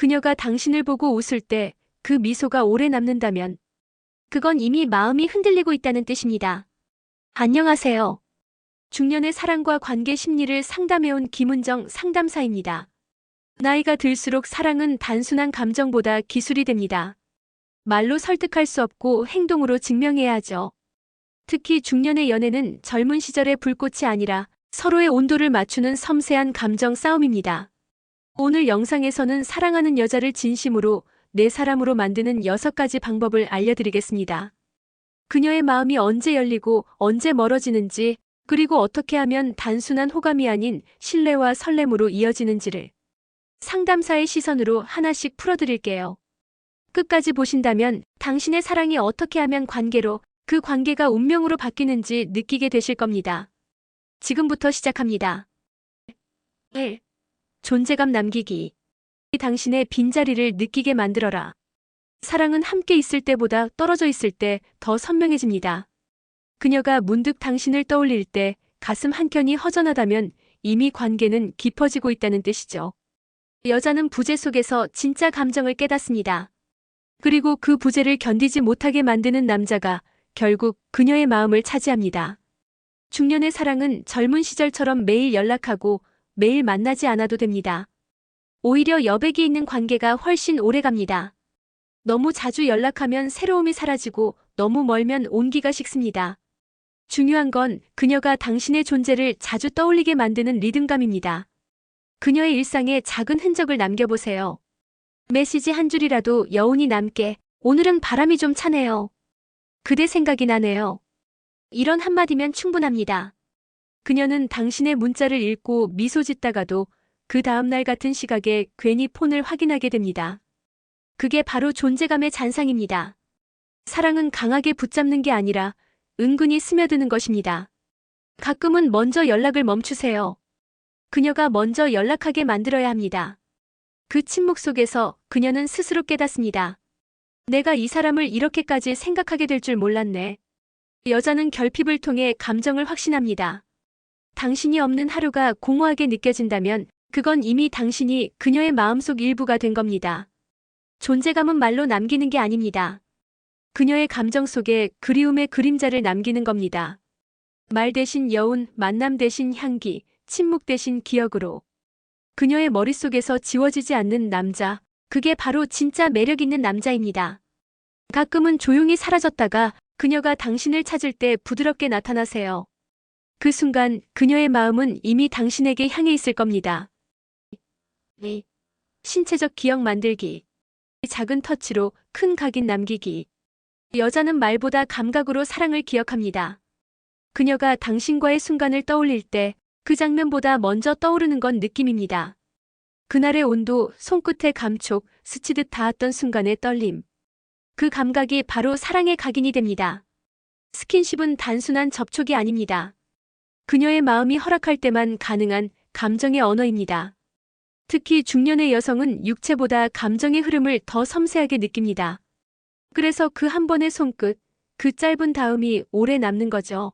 그녀가 당신을 보고 웃을 때 그 미소가 오래 남는다면 그건 이미 마음이 흔들리고 있다는 뜻입니다. 안녕하세요. 중년의 사랑과 관계 심리를 상담해온 김은정 상담사입니다. 나이가 들수록 사랑은 단순한 감정보다 기술이 됩니다. 말로 설득할 수 없고 행동으로 증명해야 하죠. 특히 중년의 연애는 젊은 시절의 불꽃이 아니라 서로의 온도를 맞추는 섬세한 감정 싸움입니다. 오늘 영상에서는 사랑하는 여자를 진심으로 내 사람으로 만드는 6가지 방법을 알려드리겠습니다. 그녀의 마음이 언제 열리고 언제 멀어지는지, 그리고 어떻게 하면 단순한 호감이 아닌 신뢰와 설렘으로 이어지는지를 상담사의 시선으로 하나씩 풀어드릴게요. 끝까지 보신다면 당신의 사랑이 어떻게 하면 관계로, 그 관계가 운명으로 바뀌는지 느끼게 되실 겁니다. 지금부터 시작합니다. 1. 존재감 남기기. 당신의 빈자리를 느끼게 만들어라. 사랑은 함께 있을 때보다 떨어져 있을 때 더 선명해집니다. 그녀가 문득 당신을 떠올릴 때 가슴 한켠이 허전하다면 이미 관계는 깊어지고 있다는 뜻이죠. 여자는 부재 속에서 진짜 감정을 깨닫습니다. 그리고 그 부재를 견디지 못하게 만드는 남자가 결국 그녀의 마음을 차지합니다. 중년의 사랑은 젊은 시절처럼 매일 연락하고 매일 만나지 않아도 됩니다. 오히려 여백이 있는 관계가 훨씬 오래갑니다. 너무 자주 연락하면 새로움이 사라지고 너무 멀면 온기가 식습니다. 중요한 건 그녀가 당신의 존재를 자주 떠올리게 만드는 리듬감입니다. 그녀의 일상에 작은 흔적을 남겨보세요. 메시지 한 줄이라도 여운이 남게. 오늘은 바람이 좀 차네요. 그대 생각이 나네요. 이런 한마디면 충분합니다. 그녀는 당신의 문자를 읽고 미소 짓다가도 그 다음날 같은 시각에 괜히 폰을 확인하게 됩니다. 그게 바로 존재감의 잔상입니다. 사랑은 강하게 붙잡는 게 아니라 은근히 스며드는 것입니다. 가끔은 먼저 연락을 멈추세요. 그녀가 먼저 연락하게 만들어야 합니다. 그 침묵 속에서 그녀는 스스로 깨닫습니다. 내가 이 사람을 이렇게까지 생각하게 될 줄 몰랐네. 여자는 결핍을 통해 감정을 확신합니다. 당신이 없는 하루가 공허하게 느껴진다면 그건 이미 당신이 그녀의 마음속 일부가 된 겁니다. 존재감은 말로 남기는 게 아닙니다. 그녀의 감정 속에 그리움의 그림자를 남기는 겁니다. 말 대신 여운, 만남 대신 향기, 침묵 대신 기억으로. 그녀의 머릿속에서 지워지지 않는 남자, 그게 바로 진짜 매력 있는 남자입니다. 가끔은 조용히 사라졌다가 그녀가 당신을 찾을 때 부드럽게 나타나세요. 그 순간 그녀의 마음은 이미 당신에게 향해 있을 겁니다. 신체적 기억 만들기. 작은 터치로 큰 각인 남기기. 여자는 말보다 감각으로 사랑을 기억합니다. 그녀가 당신과의 순간을 떠올릴 때 그 장면보다 먼저 떠오르는 건 느낌입니다. 그날의 온도, 손끝의 감촉, 스치듯 닿았던 순간의 떨림. 그 감각이 바로 사랑의 각인이 됩니다. 스킨십은 단순한 접촉이 아닙니다. 그녀의 마음이 허락할 때만 가능한 감정의 언어입니다. 특히 중년의 여성은 육체보다 감정의 흐름을 더 섬세하게 느낍니다. 그래서 그 한 번의 손끝, 그 짧은 닿음이 오래 남는 거죠.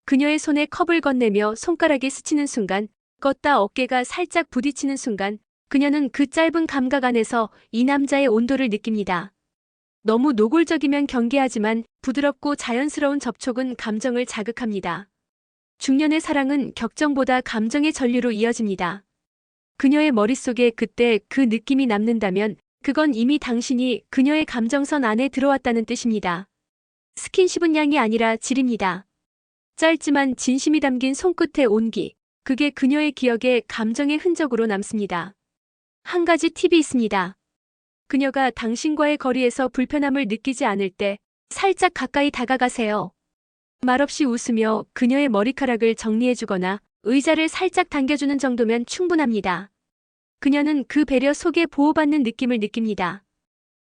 그녀의 손에 컵을 건네며 손가락이 스치는 순간, 껐다 어깨가 살짝 부딪히는 순간, 그녀는 그 짧은 감각 안에서 이 남자의 온도를 느낍니다. 너무 노골적이면 경계하지만 부드럽고 자연스러운 접촉은 감정을 자극합니다. 중년의 사랑은 격정보다 감정의 전류로 이어집니다. 그녀의 머릿속에 그때 그 느낌이 남는다면 그건 이미 당신이 그녀의 감정선 안에 들어왔다는 뜻입니다. 스킨십은 양이 아니라 질입니다. 짧지만 진심이 담긴 손끝의 온기, 그게 그녀의 기억에 감정의 흔적으로 남습니다. 한 가지 팁이 있습니다. 그녀가 당신과의 거리에서 불편함을 느끼지 않을 때 살짝 가까이 다가가세요. 말없이 웃으며 그녀의 머리카락을 정리해주거나 의자를 살짝 당겨주는 정도면 충분합니다. 그녀는 그 배려 속에 보호받는 느낌을 느낍니다.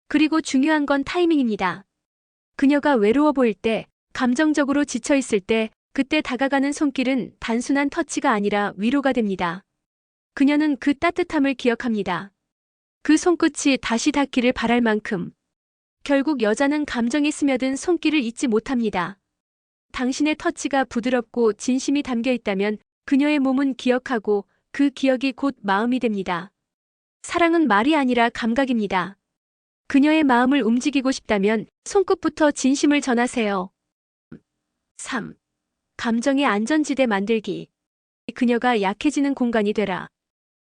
그리고 중요한 건 타이밍입니다. 그녀가 외로워 보일 때, 감정적으로 지쳐있을 때, 그때 다가가는 손길은 단순한 터치가 아니라 위로가 됩니다. 그녀는 그 따뜻함을 기억합니다. 그 손끝이 다시 닿기를 바랄 만큼. 결국 여자는 감정이 스며든 손길을 잊지 못합니다. 당신의 터치가 부드럽고 진심이 담겨 있다면 그녀의 몸은 기억하고 그 기억이 곧 마음이 됩니다. 사랑은 말이 아니라 감각입니다. 그녀의 마음을 움직이고 싶다면 손끝부터 진심을 전하세요. 3. 감정의 안전지대 만들기. 그녀가 약해지는 공간이 되라.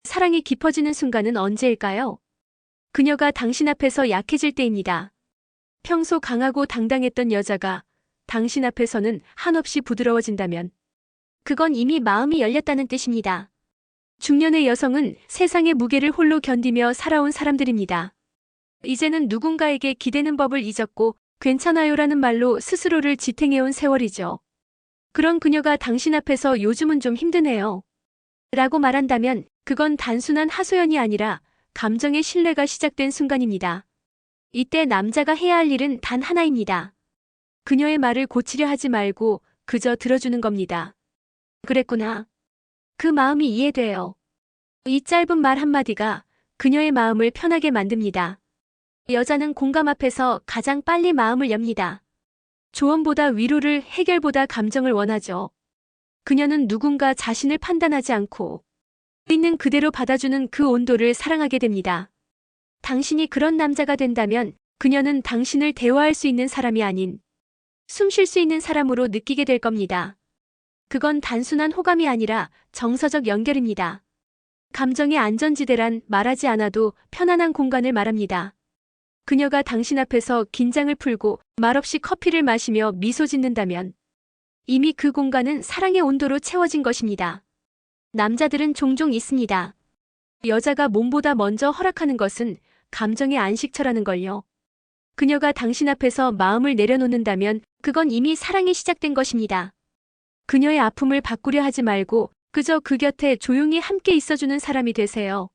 사랑이 깊어지는 순간은 언제일까요? 그녀가 당신 앞에서 약해질 때입니다. 평소 강하고 당당했던 여자가 당신 앞에서는 한없이 부드러워진다면 그건 이미 마음이 열렸다는 뜻입니다. 중년의 여성은 세상의 무게를 홀로 견디며 살아온 사람들입니다. 이제는 누군가에게 기대는 법을 잊었고 괜찮아요라는 말로 스스로를 지탱해온 세월이죠. 그런 그녀가 당신 앞에서 요즘은 좀 힘드네요 라고 말한다면 그건 단순한 하소연이 아니라 감정의 신뢰가 시작된 순간입니다. 이때 남자가 해야 할 일은 단 하나입니다. 그녀의 말을 고치려 하지 말고 그저 들어주는 겁니다. 그랬구나. 그 마음이 이해돼요. 이 짧은 말 한마디가 그녀의 마음을 편하게 만듭니다. 여자는 공감 앞에서 가장 빨리 마음을 엽니다. 조언보다 위로를, 해결보다 감정을 원하죠. 그녀는 누군가 자신을 판단하지 않고 있는 그대로 받아주는 그 온도를 사랑하게 됩니다. 당신이 그런 남자가 된다면 그녀는 당신을 대화할 수 있는 사람이 아닌 숨 쉴 수 있는 사람으로 느끼게 될 겁니다. 그건 단순한 호감이 아니라 정서적 연결입니다. 감정의 안전지대란 말하지 않아도 편안한 공간을 말합니다. 그녀가 당신 앞에서 긴장을 풀고 말없이 커피를 마시며 미소 짓는다면 이미 그 공간은 사랑의 온도로 채워진 것입니다. 남자들은 종종 있습니다. 여자가 몸보다 먼저 허락하는 것은 감정의 안식처라는 걸요. 그녀가 당신 앞에서 마음을 내려놓는다면 그건 이미 사랑이 시작된 것입니다. 그녀의 아픔을 바꾸려 하지 말고 그저 그 곁에 조용히 함께 있어주는 사람이 되세요.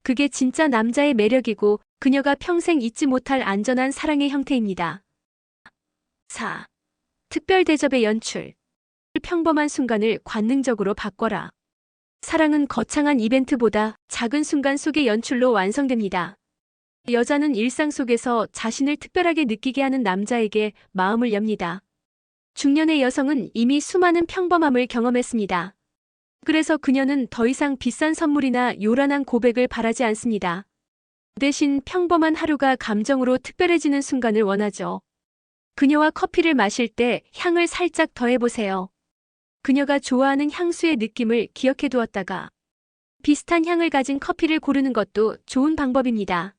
그게 진짜 남자의 매력이고 그녀가 평생 잊지 못할 안전한 사랑의 형태입니다. 4. 특별 대접의 연출. 평범한 순간을 관능적으로 바꿔라. 사랑은 거창한 이벤트보다 작은 순간 속의 연출로 완성됩니다. 여자는 일상 속에서 자신을 특별하게 느끼게 하는 남자에게 마음을 엽니다. 중년의 여성은 이미 수많은 평범함을 경험했습니다. 그래서 그녀는 더 이상 비싼 선물이나 요란한 고백을 바라지 않습니다. 대신 평범한 하루가 감정으로 특별해지는 순간을 원하죠. 그녀와 커피를 마실 때 향을 살짝 더해보세요. 그녀가 좋아하는 향수의 느낌을 기억해 두었다가 비슷한 향을 가진 커피를 고르는 것도 좋은 방법입니다.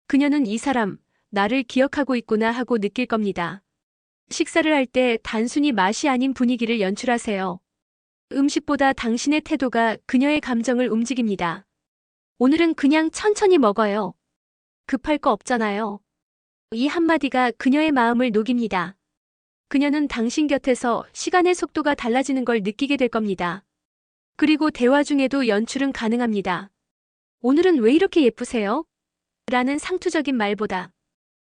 그녀는 이 사람, 나를 기억하고 있구나 하고 느낄 겁니다. 식사를 할 때 단순히 맛이 아닌 분위기를 연출하세요. 음식보다 당신의 태도가 그녀의 감정을 움직입니다. 오늘은 그냥 천천히 먹어요. 급할 거 없잖아요. 이 한마디가 그녀의 마음을 녹입니다. 그녀는 당신 곁에서 시간의 속도가 달라지는 걸 느끼게 될 겁니다. 그리고 대화 중에도 연출은 가능합니다. 오늘은 왜 이렇게 예쁘세요? 라는 상투적인 말보다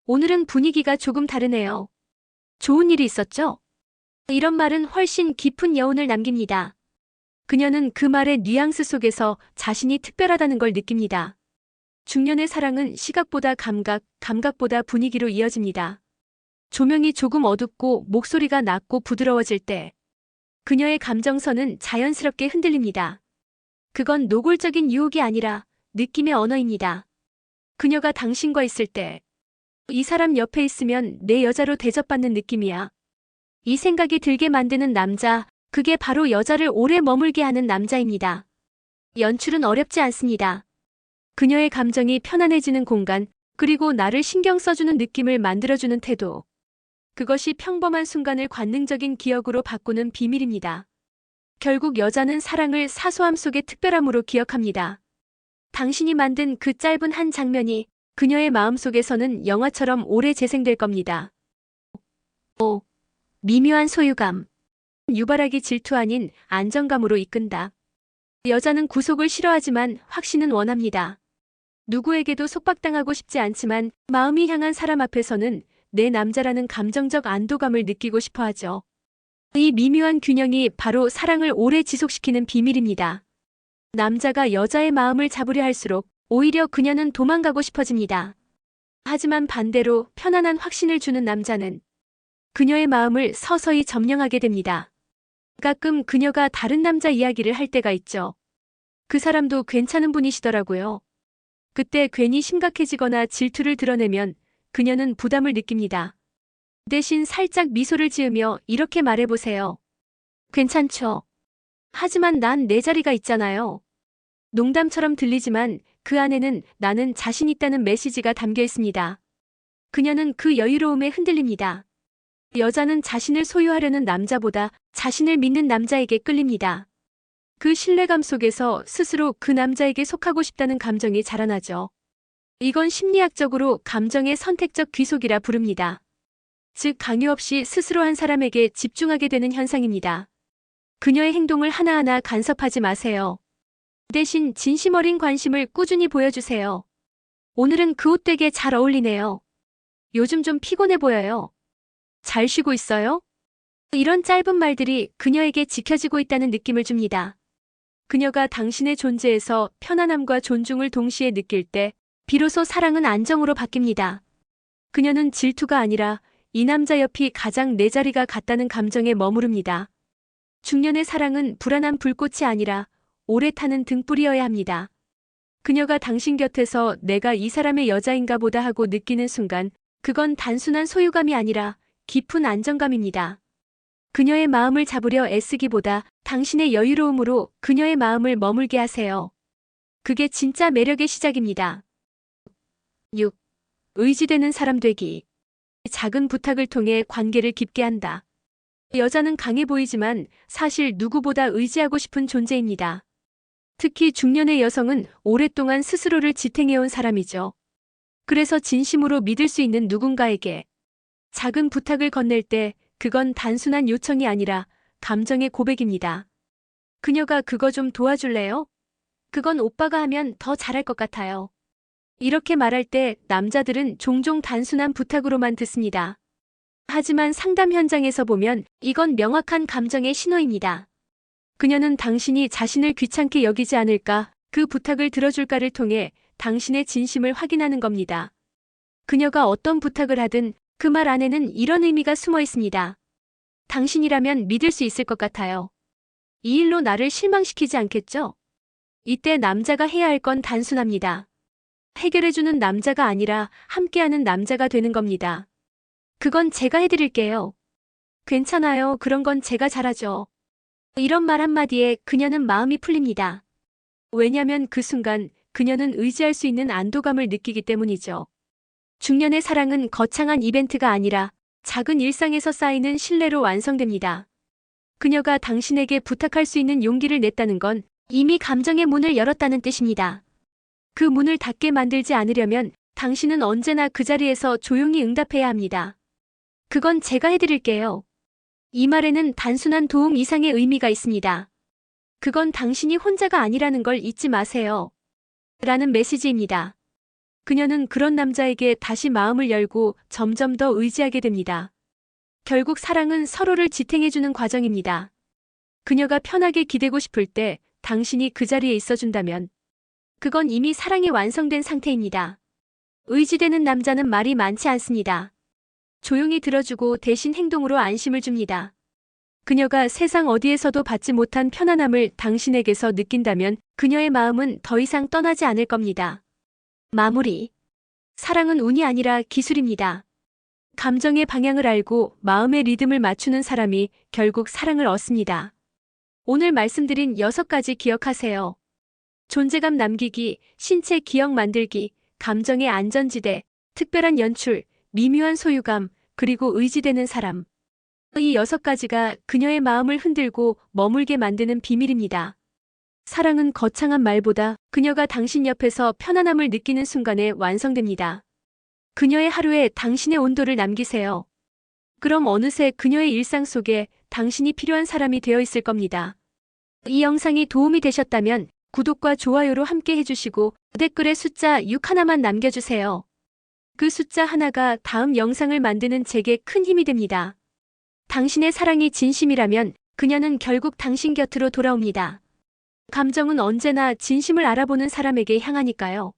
오늘은 분위기가 조금 다르네요. 좋은 일이 있었죠? 이런 말은 훨씬 깊은 여운을 남깁니다. 그녀는 그 말의 뉘앙스 속에서 자신이 특별하다는 걸 느낍니다. 중년의 사랑은 시각보다 감각, 감각보다 분위기로 이어집니다. 조명이 조금 어둡고 목소리가 낮고 부드러워질 때 그녀의 감정선은 자연스럽게 흔들립니다. 그건 노골적인 유혹이 아니라 느낌의 언어입니다. 그녀가 당신과 있을 때 이 사람 옆에 있으면 내 여자로 대접받는 느낌이야. 이 생각이 들게 만드는 남자, 그게 바로 여자를 오래 머물게 하는 남자입니다. 연출은 어렵지 않습니다. 그녀의 감정이 편안해지는 공간, 그리고 나를 신경 써주는 느낌을 만들어주는 태도. 그것이 평범한 순간을 관능적인 기억으로 바꾸는 비밀입니다. 결국 여자는 사랑을 사소함 속의 특별함으로 기억합니다. 당신이 만든 그 짧은 한 장면이 그녀의 마음속에서는 영화처럼 오래 재생될 겁니다. 5. 미묘한 소유감. 유발하기 질투 아닌 안정감으로 이끈다. 여자는 구속을 싫어하지만 확신은 원합니다. 누구에게도 속박당하고 싶지 않지만 마음이 향한 사람 앞에서는 내 남자라는 감정적 안도감을 느끼고 싶어 하죠. 이 미묘한 균형이 바로 사랑을 오래 지속시키는 비밀입니다. 남자가 여자의 마음을 잡으려 할수록 오히려 그녀는 도망가고 싶어집니다. 하지만 반대로 편안한 확신을 주는 남자는 그녀의 마음을 서서히 점령하게 됩니다. 가끔 그녀가 다른 남자 이야기를 할 때가 있죠. 그 사람도 괜찮은 분이시더라고요. 그때 괜히 심각해지거나 질투를 드러내면 그녀는 부담을 느낍니다. 대신 살짝 미소를 지으며 이렇게 말해보세요. 괜찮죠? 하지만 난 내 자리가 있잖아요. 농담처럼 들리지만 그 안에는 나는 자신 있다는 메시지가 담겨 있습니다. 그녀는 그 여유로움에 흔들립니다. 여자는 자신을 소유하려는 남자보다 자신을 믿는 남자에게 끌립니다. 그 신뢰감 속에서 스스로 그 남자에게 속하고 싶다는 감정이 자라나죠. 이건 심리학적으로 감정의 선택적 귀속이라 부릅니다. 즉, 강요 없이 스스로 한 사람에게 집중하게 되는 현상입니다. 그녀의 행동을 하나하나 간섭하지 마세요. 대신 진심 어린 관심을 꾸준히 보여주세요. 오늘은 그 옷 되게 잘 어울리네요. 요즘 좀 피곤해 보여요. 잘 쉬고 있어요? 이런 짧은 말들이 그녀에게 지켜지고 있다는 느낌을 줍니다. 그녀가 당신의 존재에서 편안함과 존중을 동시에 느낄 때 비로소 사랑은 안정으로 바뀝니다. 그녀는 질투가 아니라 이 남자 옆이 가장 내 자리가 같다는 감정에 머무릅니다. 중년의 사랑은 불안한 불꽃이 아니라 오래 타는 등불이어야 합니다. 그녀가 당신 곁에서 내가 이 사람의 여자인가 보다 하고 느끼는 순간 그건 단순한 소유감이 아니라 깊은 안정감입니다. 그녀의 마음을 잡으려 애쓰기보다 당신의 여유로움으로 그녀의 마음을 머물게 하세요. 그게 진짜 매력의 시작입니다. 6. 의지되는 사람 되기. 작은 부탁을 통해 관계를 깊게 한다. 여자는 강해 보이지만 사실 누구보다 의지하고 싶은 존재입니다. 특히 중년의 여성은 오랫동안 스스로를 지탱해온 사람이죠. 그래서 진심으로 믿을 수 있는 누군가에게 작은 부탁을 건넬 때 그건 단순한 요청이 아니라 감정의 고백입니다. 그녀가 그거 좀 도와줄래요? 그건 오빠가 하면 더 잘할 것 같아요. 이렇게 말할 때 남자들은 종종 단순한 부탁으로만 듣습니다. 하지만 상담 현장에서 보면 이건 명확한 감정의 신호입니다. 그녀는 당신이 자신을 귀찮게 여기지 않을까, 그 부탁을 들어줄까를 통해 당신의 진심을 확인하는 겁니다. 그녀가 어떤 부탁을 하든 그 말 안에는 이런 의미가 숨어 있습니다. 당신이라면 믿을 수 있을 것 같아요. 이 일로 나를 실망시키지 않겠죠? 이때 남자가 해야 할 건 단순합니다. 해결해주는 남자가 아니라 함께하는 남자가 되는 겁니다. 그건 제가 해드릴게요. 괜찮아요. 그런 건 제가 잘하죠. 이런 말 한마디에 그녀는 마음이 풀립니다. 왜냐면 그 순간 그녀는 의지할 수 있는 안도감을 느끼기 때문이죠. 중년의 사랑은 거창한 이벤트가 아니라 작은 일상에서 쌓이는 신뢰로 완성됩니다. 그녀가 당신에게 부탁할 수 있는 용기를 냈다는 건 이미 감정의 문을 열었다는 뜻입니다. 그 문을 닫게 만들지 않으려면 당신은 언제나 그 자리에서 조용히 응답해야 합니다. 그건 제가 해드릴게요. 이 말에는 단순한 도움 이상의 의미가 있습니다. 그건 당신이 혼자가 아니라는 걸 잊지 마세요. 라는 메시지입니다. 그녀는 그런 남자에게 다시 마음을 열고 점점 더 의지하게 됩니다. 결국 사랑은 서로를 지탱해주는 과정입니다. 그녀가 편하게 기대고 싶을 때 당신이 그 자리에 있어준다면 그건 이미 사랑이 완성된 상태입니다. 의지되는 남자는 말이 많지 않습니다. 조용히 들어주고 대신 행동으로 안심을 줍니다. 그녀가 세상 어디에서도 받지 못한 편안함을 당신에게서 느낀다면 그녀의 마음은 더 이상 떠나지 않을 겁니다. 마무리. 사랑은 운이 아니라 기술입니다. 감정의 방향을 알고 마음의 리듬을 맞추는 사람이 결국 사랑을 얻습니다. 오늘 말씀드린 6가지 기억하세요. 존재감 남기기, 신체 기억 만들기, 감정의 안전지대, 특별한 연출, 미묘한 소유감, 그리고 의지되는 사람. 이 6가지가 그녀의 마음을 흔들고 머물게 만드는 비밀입니다. 사랑은 거창한 말보다 그녀가 당신 옆에서 편안함을 느끼는 순간에 완성됩니다. 그녀의 하루에 당신의 온도를 남기세요. 그럼 어느새 그녀의 일상 속에 당신이 필요한 사람이 되어 있을 겁니다. 이 영상이 도움이 되셨다면 구독과 좋아요로 함께 해주시고 댓글에 숫자 6 하나만 남겨주세요. 그 숫자 하나가 다음 영상을 만드는 제게 큰 힘이 됩니다. 당신의 사랑이 진심이라면 그녀는 결국 당신 곁으로 돌아옵니다. 감정은 언제나 진심을 알아보는 사람에게 향하니까요.